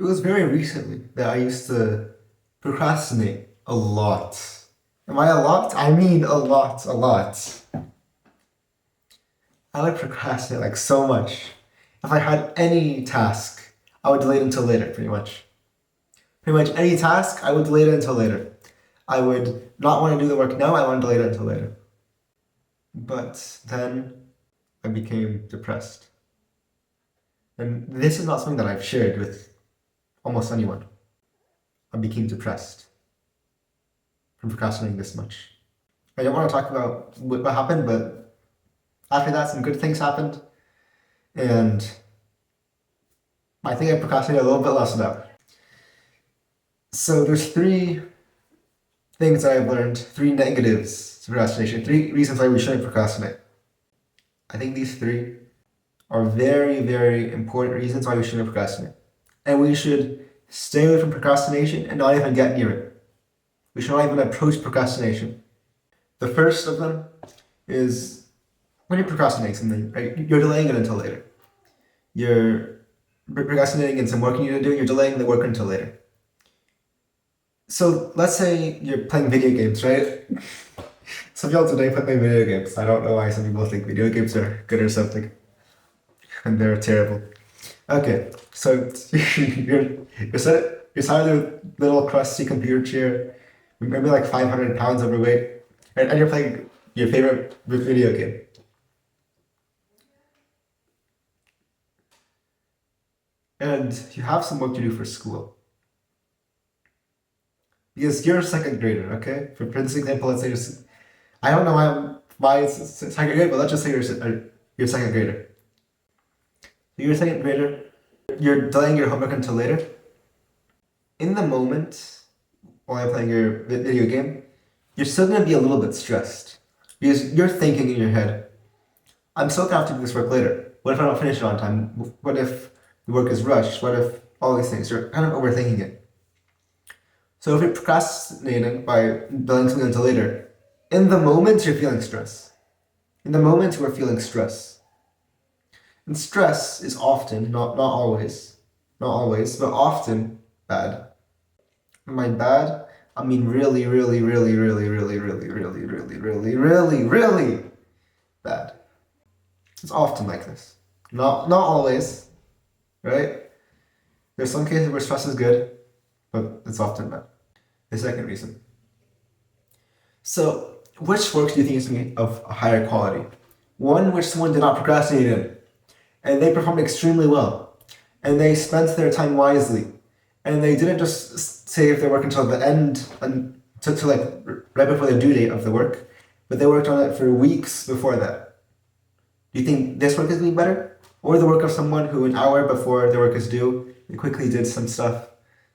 It was very recently that I used to procrastinate a lot. Am I a lot? I mean a lot, a lot. I would procrastinate like so much. If I had any task, I would delay it until later, pretty much. Pretty much any task, I would delay it until later. I would not want to do the work now, I want to delay it until later. But then I became depressed. And this is not something that I've shared with almost anyone. I became depressed from procrastinating this much. I don't want to talk about what happened, but after that, some good things happened. And I think I procrastinated a little bit less now. So there's three things that I've learned, three negatives to procrastination, three reasons why we shouldn't procrastinate. I think these three are very, very important reasons why we shouldn't procrastinate. And we should stay away from procrastination and not even get near it. We should not even approach procrastination. The first of them is when you procrastinate something, right? You're delaying it until later. You're procrastinating in some work you need to do, you're delaying the work until later. So let's say you're playing video games, right? Some people today play video games. I don't know why some people think video games are good or something. And they're terrible. Okay, so you're sat in a little crusty computer chair, maybe like 500 pounds overweight, and you're playing your favorite video game. And you have some work to do for school. Because you're a second grader, okay? For this example, let's say I don't know why it's second grade, but let's just say you're a second grader. You're a second grader, you're delaying your homework until later. In the moment, while you're playing your video game, you're still going to be a little bit stressed. Because you're thinking in your head, I'm still going to have to do this work later. What if I don't finish it on time? What if the work is rushed? What if all these things? You're kind of overthinking it. So if you're procrastinating by delaying something until later, in the moment you're feeling stress. In the moment you are feeling stress. And stress is often, not always, but often bad. And by bad, I mean really, really, really, really, really, really, really, really, really, really, really bad. It's often like this. Not always, right? There's some cases where stress is good, but it's often bad. The second reason. So, which work do you think is going to be of a higher quality? One which someone did not procrastinate in, and they performed extremely well, and they spent their time wisely, and they didn't just save their work until the end, and to like right before the due date of the work, but they worked on it for weeks before that. Do you think this work is going to be better? Or the work of someone who an hour before their work is due, they quickly did some stuff,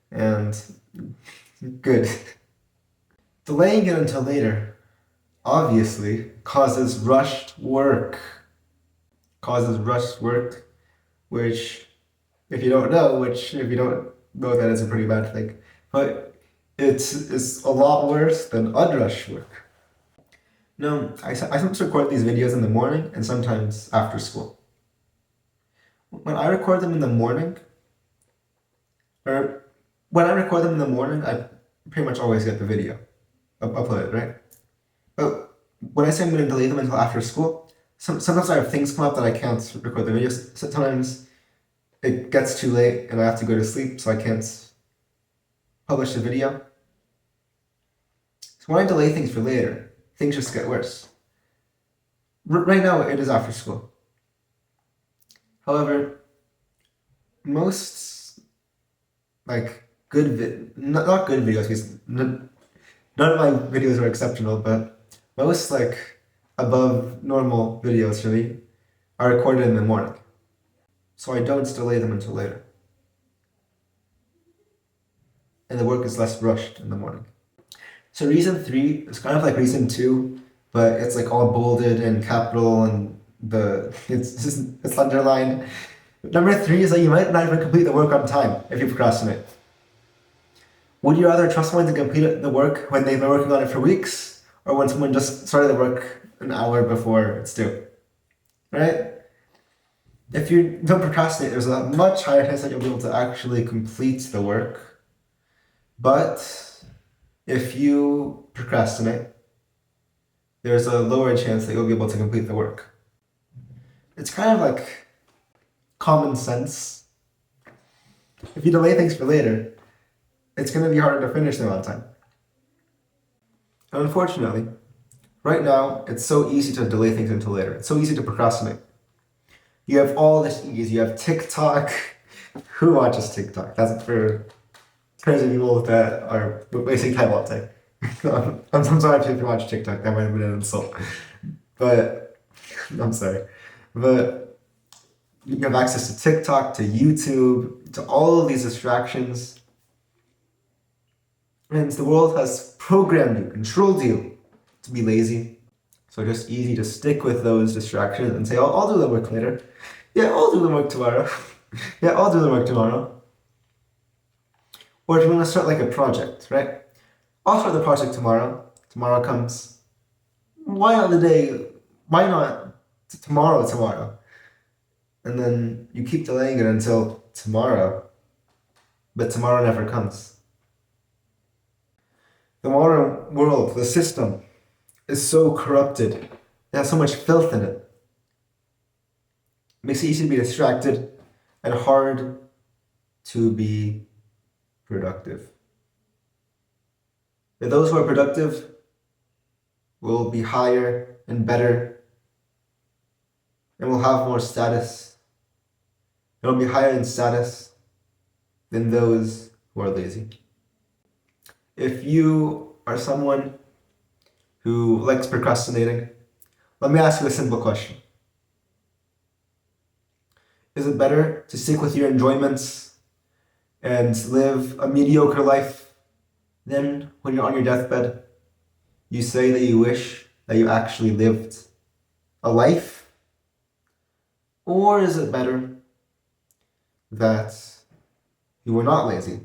and good. Delaying it until later, obviously, causes rushed work. Which, if you don't know that is a pretty bad thing. But it's a lot worse than unrushed work. No, I sometimes record these videos in the morning and sometimes after school. When I record them in the morning, I pretty much always get the video uploaded, right? But when I say I'm going to delay them until after school, sometimes I have things come up that I can't record the videos. Sometimes it gets too late and I have to go to sleep, so I can't publish the video. So when I delay things for later, things just get worse. Right now, it is after school. However, most not good videos, because none of my videos are exceptional, but most above normal videos for me are recorded in the morning. So I don't delay them until later. And the work is less rushed in the morning. So reason 3 is kind of like reason 2, but it's like all bolded and capital and it's underlined. Number 3 is that you might not even complete the work on time if you procrastinate. Would you rather trust someone to complete the work when they've been working on it for weeks, or when someone just started the work an hour before it's due? Right? If you don't procrastinate, there's a much higher chance that you'll be able to actually complete the work. But if you procrastinate, there's a lower chance that you'll be able to complete the work. It's kind of like common sense. If you delay things for later, it's going to be harder to finish them on time. And unfortunately, right now, it's so easy to delay things until later. It's so easy to procrastinate. You have all this ease. You have TikTok. Who watches TikTok? That's for crazy people that are wasting time all day. I'm sorry if you watch TikTok. That might have been an insult. But I'm sorry. But you have access to TikTok, to YouTube, to all of these distractions. And the world has programmed you, controlled you to be lazy. So it's just easy to stick with those distractions and say, oh, I'll do the work later. Yeah, I'll do the work tomorrow. Yeah, I'll do the work tomorrow. Or if you want to start like a project, right? I'll start the project tomorrow. Tomorrow comes. Why not the day? Why not tomorrow? And then you keep delaying it until tomorrow. But tomorrow never comes. The modern world, the system, is so corrupted. It has so much filth in it. It makes it easy to be distracted and hard to be productive. But those who are productive will be higher and better and will have more status. They'll be higher in status than those who are lazy. If you are someone who likes procrastinating, let me ask you a simple question. Is it better to stick with your enjoyments and live a mediocre life than when you're on your deathbed, you say that you wish that you actually lived a life? Or is it better that you were not lazy,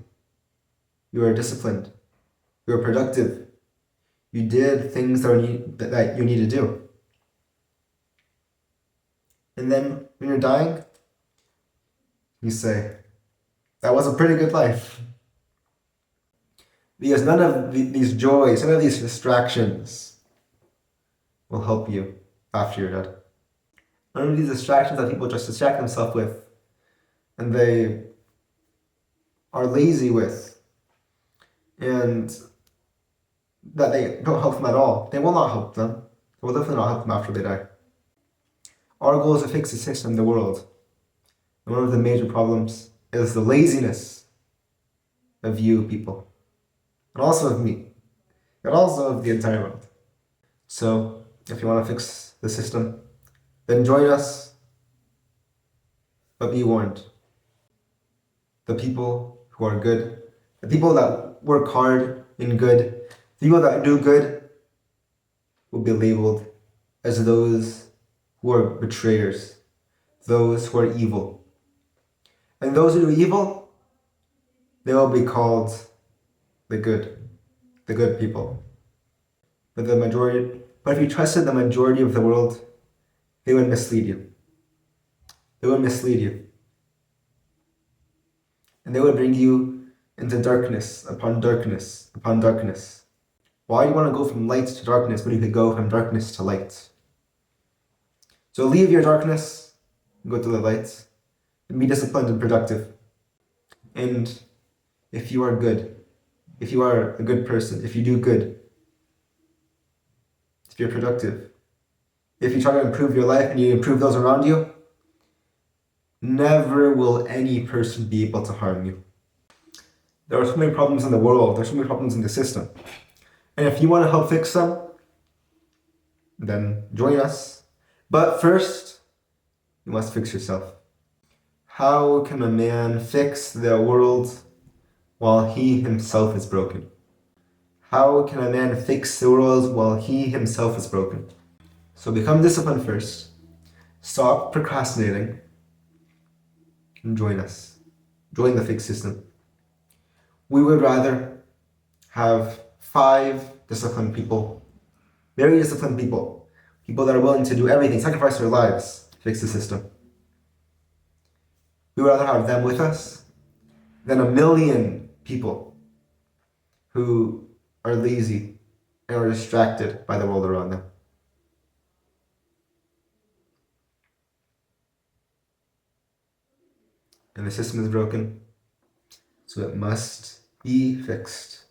you were disciplined, you were productive, you did things that you need to do, and then when you're dying, you say, that was a pretty good life. Because none of these joys, none of these distractions will help you after you're dead. None of these distractions that people just distract themselves with and they are lazy with and that they don't help them at all. They will not help them. They will definitely not help them after they die. Our goal is to fix the system in the world. And one of the major problems is the laziness of you people. And also of me. And also of the entire world. So, if you want to fix the system, then join us. But be warned. The people who are good, the people that work hard and good, the people that do good will be labeled as those who are betrayers, those who are evil. And those who do evil, they will be called the good people. But if you trusted the majority of the world, they would mislead you. They would mislead you. And they would bring you into darkness upon darkness upon darkness. Why do you want to go from light to darkness when you could go from darkness to light? So leave your darkness and go to the light and be disciplined and productive. And if you are good, if you are a good person, if you do good, if you're productive, if you try to improve your life and you improve those around you, never will any person be able to harm you. There are so many problems in the world, there's so many problems in the system. And if you want to help fix them, then join us. But first, you must fix yourself. How can a man fix the world while he himself is broken? How can a man fix the world while he himself is broken? So become disciplined first. Stop procrastinating. And join us. Join the fixed system. We would rather have 5 disciplined people, very disciplined people that are willing to do everything, sacrifice their lives, to fix the system, We would rather have them with us than a million people who are lazy and are distracted by the world around them. And the system is broken, so it must be fixed.